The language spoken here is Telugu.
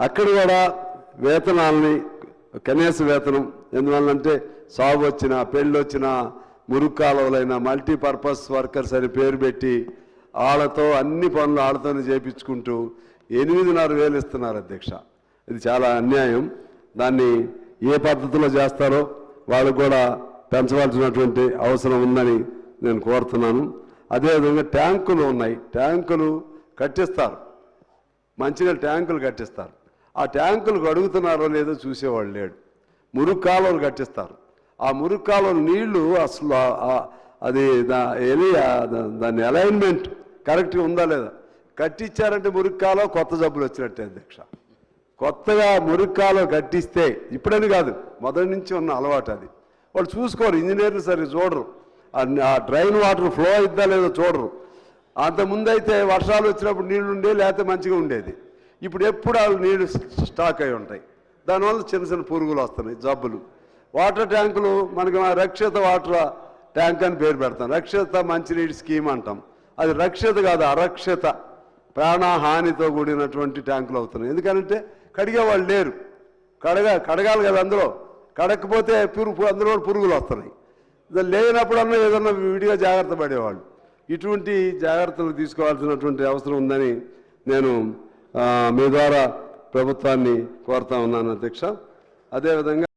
అక్కడ కూడా వేతనాలని కనీస వేతనం ఎందువల్లంటే సాగు వచ్చిన పెళ్ళి వచ్చిన మురుగు కాలువలైన మల్టీపర్పస్ వర్కర్స్ అని పేరు పెట్టి వాళ్ళతో అన్ని పనులు వాళ్ళతోనే చేయించుకుంటూ 8,500 ఇస్తున్నారు అధ్యక్ష. ఇది చాలా అన్యాయం. దాన్ని ఏ పద్ధతిలో చేస్తారో వాళ్ళు కూడా పెంచవలసినటువంటి అవసరం ఉందని నేను కోరుతున్నాను. అదేవిధంగా ట్యాంకులు ఉన్నాయి, ట్యాంకులు కట్టిస్తారు, మంచినీళ్ళ ట్యాంకులు కట్టిస్తారు. ఆ ట్యాంకులు అడుగుతున్నారో లేదో చూసేవాళ్ళు లేడు. మురుగు కాలువలు కట్టిస్తారు. ఆ మురుగు కాలువ నీళ్లు అసలు అది దాని అలైన్మెంట్ కరెక్ట్గా ఉందా లేదా, కట్టించారంటే మురుగు కాలువ కొత్త జబ్బులు వచ్చినట్టే అధ్యక్ష. కొత్తగా మురుగు కాలువ కట్టిస్తే ఇప్పుడని కాదు, మొదటి నుంచి ఉన్న అలవాటు అది. వాళ్ళు చూసుకోరు, ఇంజనీర్లు సరిగ్గా చూడరు, ఆ డ్రైన్ వాటర్ ఫ్లో అయిద్దా లేదో చూడరు. అంతకుముందు అయితే వర్షాలు వచ్చినప్పుడు నీళ్లు ఉండే, లేకపోతే మంచిగా ఉండేది. ఇప్పుడు ఎప్పుడు వాళ్ళు నీళ్లు స్టాక్ అయి ఉంటాయి. దానివల్ల చిన్న చిన్న పురుగులు వస్తున్నాయి, జబ్బులు. వాటర్ ట్యాంకులు మనకి రక్షిత వాటర్ ట్యాంక్ అని పేరు పెడతాం, రక్షిత మంచినీటి స్కీమ్ అంటాం. అది రక్షిత కాదు, అరక్షిత, ప్రాణహానితో కూడినటువంటి ట్యాంకులు అవుతున్నాయి. ఎందుకంటే కడిగే వాళ్ళు లేరు, కడగాలి కదా, అందులో కడకపోతే అందులో పురుగులు వస్తున్నాయి. లేనప్పుడన్నా ఏదన్నా విడిగా జాగ్రత్త పడేవాళ్ళు. ఇటువంటి జాగ్రత్తలు తీసుకోవాల్సినటువంటి అవసరం ఉందని నేను మీ ద్వారా ప్రభుత్వాన్ని కోరుతా ఉన్నాను అధ్యక్ష. అదేవిధంగా